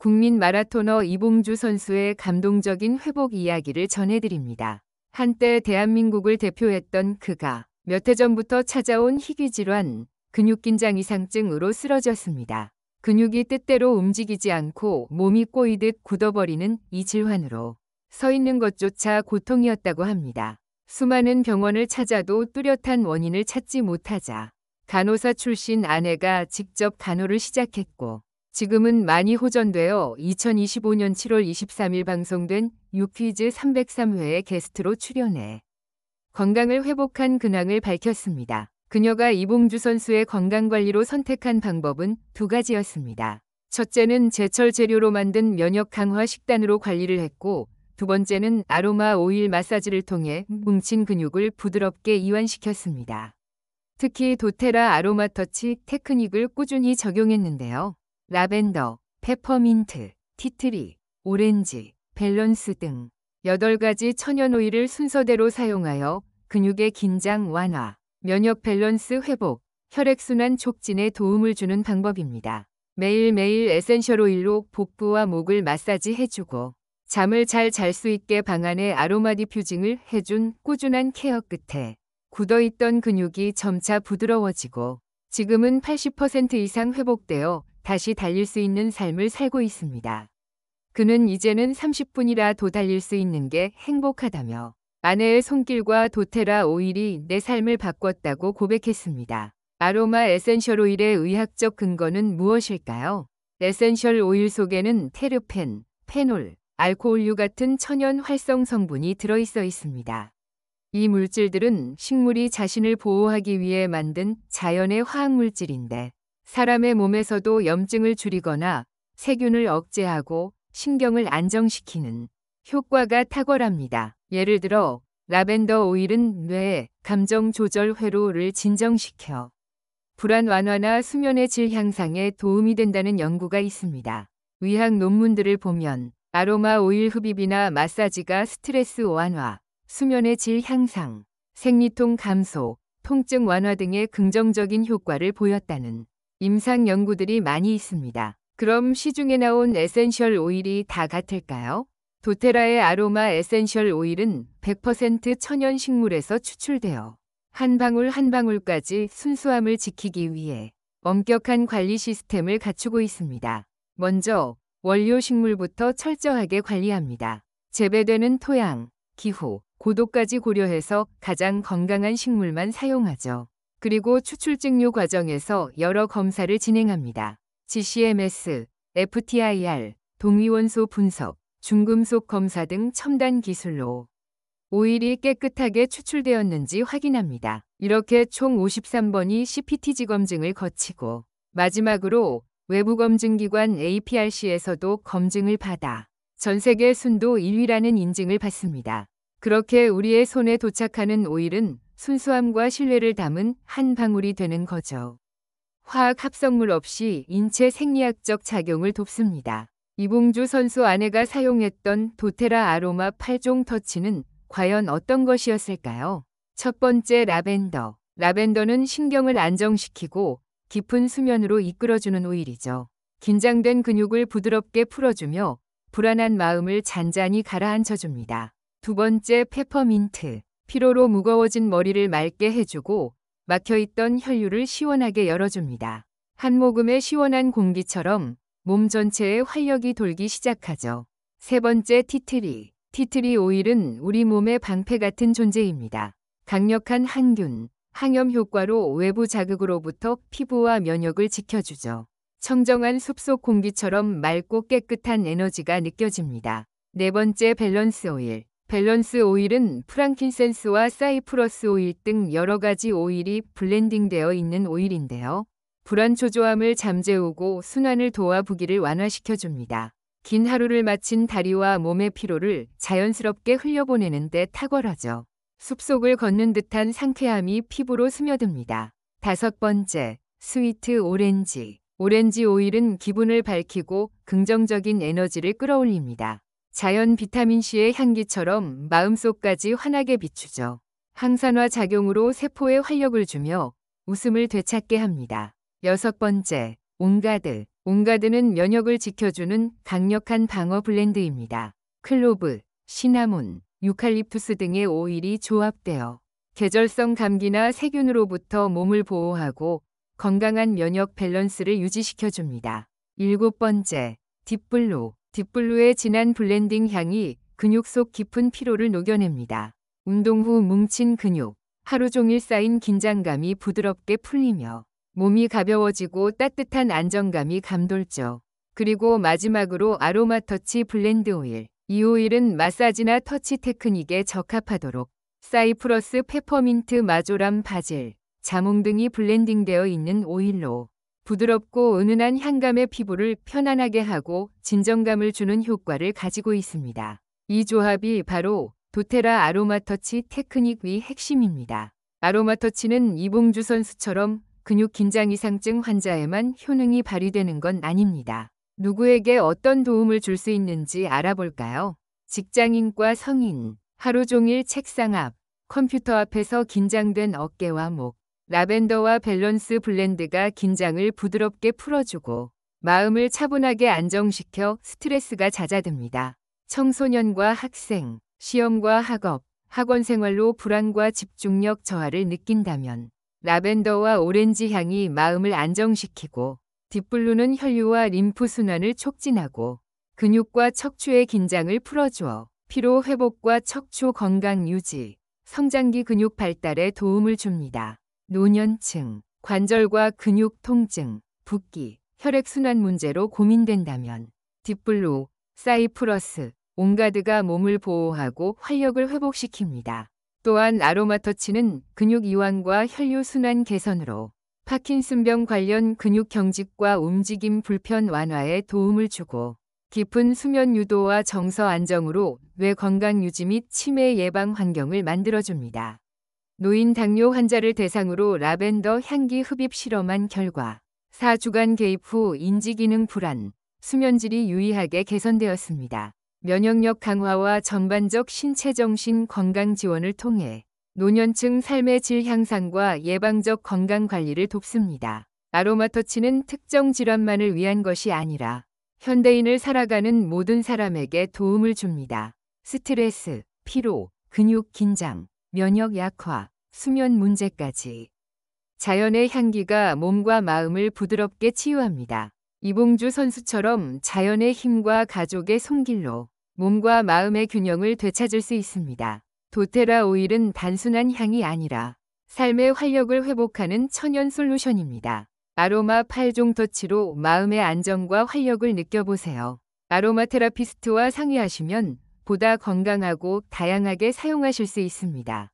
국민 마라토너 이봉주 선수의 감동적인 회복 이야기를 전해드립니다. 한때 대한민국을 대표했던 그가 몇 해 전부터 찾아온 희귀질환, 근육긴장 이상증으로 쓰러졌습니다. 근육이 뜻대로 움직이지 않고 몸이 꼬이듯 굳어버리는 이 질환으로 서 있는 것조차 고통이었다고 합니다. 수많은 병원을 찾아도 뚜렷한 원인을 찾지 못하자 간호사 출신 아내가 직접 간호를 시작했고 지금은 많이 호전되어 2025년 7월 23일 방송된 유퀴즈 303회에 게스트로 출연해 건강을 회복한 근황을 밝혔습니다. 그녀가 이봉주 선수의 건강관리로 선택한 방법은 두 가지였습니다. 첫째는 제철 재료로 만든 면역 강화 식단으로 관리를 했고 두 번째는 아로마 오일 마사지를 통해 뭉친 근육을 부드럽게 이완시켰습니다. 특히 도테라 아로마 터치 테크닉을 꾸준히 적용했는데요. 라벤더, 페퍼민트, 티트리, 오렌지, 밸런스 등 8가지 천연 오일을 순서대로 사용하여 근육의 긴장 완화, 면역 밸런스 회복, 혈액순환 촉진에 도움을 주는 방법입니다. 매일매일 에센셜 오일로 복부와 목을 마사지해주고 잠을 잘 잘 수 있게 방 안에 아로마 디퓨징을 해준 꾸준한 케어 끝에 굳어있던 근육이 점차 부드러워지고 지금은 80% 이상 회복되어 다시 달릴 수 있는 삶을 살고 있습니다. 그는 이제는 30분이라도 달릴 수 있는 게 행복하다며 아내의 손길과 도테라 오일이 내 삶을 바꿨다고 고백했습니다. 아로마 에센셜 오일의 의학적 근거는 무엇일까요? 에센셜 오일 속에는 테르펜, 페놀, 알코올류 같은 천연 활성 성분이 들어있어 있습니다. 이 물질들은 식물이 자신을 보호하기 위해 만든 자연의 화학물질인데 사람의 몸에서도 염증을 줄이거나 세균을 억제하고 신경을 안정시키는 효과가 탁월합니다. 예를 들어 라벤더 오일은 뇌, 감정 조절 회로를 진정시켜 불안 완화나 수면의 질 향상에 도움이 된다는 연구가 있습니다. 의학 논문들을 보면 아로마 오일 흡입이나 마사지가 스트레스 완화, 수면의 질 향상, 생리통 감소, 통증 완화 등의 긍정적인 효과를 보였다는 임상 연구들이 많이 있습니다. 그럼 시중에 나온 에센셜 오일이 다 같을까요? 도테라의 아로마 에센셜 오일은 100% 천연 식물에서 추출되어 한 방울 한 방울까지 순수함을 지키기 위해 엄격한 관리 시스템을 갖추고 있습니다. 먼저 원료 식물부터 철저하게 관리합니다. 재배되는 토양, 기후, 고도까지 고려해서 가장 건강한 식물만 사용하죠. 그리고 추출증류 과정에서 여러 검사를 진행합니다. GCMS, FTIR, 동위원소 분석, 중금속 검사 등 첨단 기술로 오일이 깨끗하게 추출되었는지 확인합니다. 이렇게 총 53번이 CPTG 검증을 거치고 마지막으로 외부 검증기관 APRC에서도 검증을 받아 전 세계 순도 1위라는 인증을 받습니다. 그렇게 우리의 손에 도착하는 오일은 순수함과 신뢰를 담은 한 방울이 되는 거죠. 화학 합성물 없이 인체 생리학적 작용을 돕습니다. 이봉주 선수 아내가 사용했던 도테라 아로마 8종 터치는 과연 어떤 것이었을까요? 첫 번째 라벤더. 라벤더는 신경을 안정시키고 깊은 수면으로 이끌어주는 오일이죠. 긴장된 근육을 부드럽게 풀어주며 불안한 마음을 잔잔히 가라앉혀줍니다. 두 번째 페퍼민트. 피로로 무거워진 머리를 맑게 해주고 막혀있던 혈류를 시원하게 열어줍니다. 한 모금의 시원한 공기처럼 몸 전체에 활력이 돌기 시작하죠. 세 번째 티트리. 티트리 오일은 우리 몸의 방패 같은 존재입니다. 강력한 항균, 항염 효과로 외부 자극으로부터 피부와 면역을 지켜주죠. 청정한 숲속 공기처럼 맑고 깨끗한 에너지가 느껴집니다. 네 번째 밸런스 오일. 밸런스 오일은 프랑킨센스와 사이프러스 오일 등 여러 가지 오일이 블렌딩되어 있는 오일인데요. 불안 초조함을 잠재우고 순환을 도와 부기를 완화시켜줍니다. 긴 하루를 마친 다리와 몸의 피로를 자연스럽게 흘려보내는 데 탁월하죠. 숲속을 걷는 듯한 상쾌함이 피부로 스며듭니다. 다섯 번째, 스위트 오렌지. 오렌지 오일은 기분을 밝히고 긍정적인 에너지를 끌어올립니다. 자연 비타민C의 향기처럼 마음속까지 환하게 비추죠. 항산화 작용으로 세포에 활력을 주며 웃음을 되찾게 합니다. 여섯 번째, 온가드. 옹가드는 면역을 지켜주는 강력한 방어 블렌드입니다. 클로브, 시나몬, 유칼립투스 등의 오일이 조합되어 계절성 감기나 세균으로부터 몸을 보호하고 건강한 면역 밸런스를 유지시켜줍니다. 7번째, 딥블루. 딥블루의 진한 블렌딩 향이 근육 속 깊은 피로를 녹여냅니다. 운동 후 뭉친 근육, 하루 종일 쌓인 긴장감이 부드럽게 풀리며 몸이 가벼워지고 따뜻한 안정감이 감돌죠. 그리고 마지막으로 아로마 터치 블렌드 오일. 이 오일은 마사지나 터치 테크닉에 적합하도록 사이프러스, 페퍼민트, 마조람, 바질, 자몽 등이 블렌딩되어 있는 오일로 부드럽고 은은한 향감의 피부를 편안하게 하고 진정감을 주는 효과를 가지고 있습니다. 이 조합이 바로 도테라 아로마 터치 테크닉의 핵심입니다. 아로마 터치는 이봉주 선수처럼 근육 긴장 이상증 환자에만 효능이 발휘되는 건 아닙니다. 누구에게 어떤 도움을 줄 수 있는지 알아볼까요? 직장인과 성인, 하루 종일 책상 앞, 컴퓨터 앞에서 긴장된 어깨와 목, 라벤더와 밸런스 블렌드가 긴장을 부드럽게 풀어주고 마음을 차분하게 안정시켜 스트레스가 잦아듭니다. 청소년과 학생, 시험과 학업, 학원 생활로 불안과 집중력 저하를 느낀다면 라벤더와 오렌지 향이 마음을 안정시키고 딥블루는 혈류와 림프 순환을 촉진하고 근육과 척추의 긴장을 풀어주어 피로 회복과 척추 건강 유지, 성장기 근육 발달에 도움을 줍니다. 노년층, 관절과 근육 통증, 붓기, 혈액순환 문제로 고민된다면 딥블루, 사이프러스, 옹가드가 몸을 보호하고 활력을 회복시킵니다. 또한 아로마 터치는 근육 이완과 혈류순환 개선으로 파킨슨병 관련 근육 경직과 움직임 불편 완화에 도움을 주고 깊은 수면 유도와 정서 안정으로 뇌 건강 유지 및 치매 예방 환경을 만들어줍니다. 노인 당뇨 환자를 대상으로 라벤더 향기 흡입 실험한 결과 4주간 개입 후 인지기능 불안, 수면질이 유의하게 개선되었습니다. 면역력 강화와 전반적 신체정신 건강 지원을 통해 노년층 삶의 질 향상과 예방적 건강 관리를 돕습니다. 아로마 터치는 특정 질환만을 위한 것이 아니라 현대인을 살아가는 모든 사람에게 도움을 줍니다. 스트레스, 피로, 근육 긴장, 면역 약화, 수면 문제까지. 자연의 향기가 몸과 마음을 부드럽게 치유합니다. 이봉주 선수처럼 자연의 힘과 가족의 손길로 몸과 마음의 균형을 되찾을 수 있습니다. 도테라 오일은 단순한 향이 아니라 삶의 활력을 회복하는 천연 솔루션입니다. 아로마 8종 터치로 마음의 안정과 활력을 느껴보세요. 아로마 테라피스트와 상의하시면 보다 건강하고 다양하게 사용하실 수 있습니다.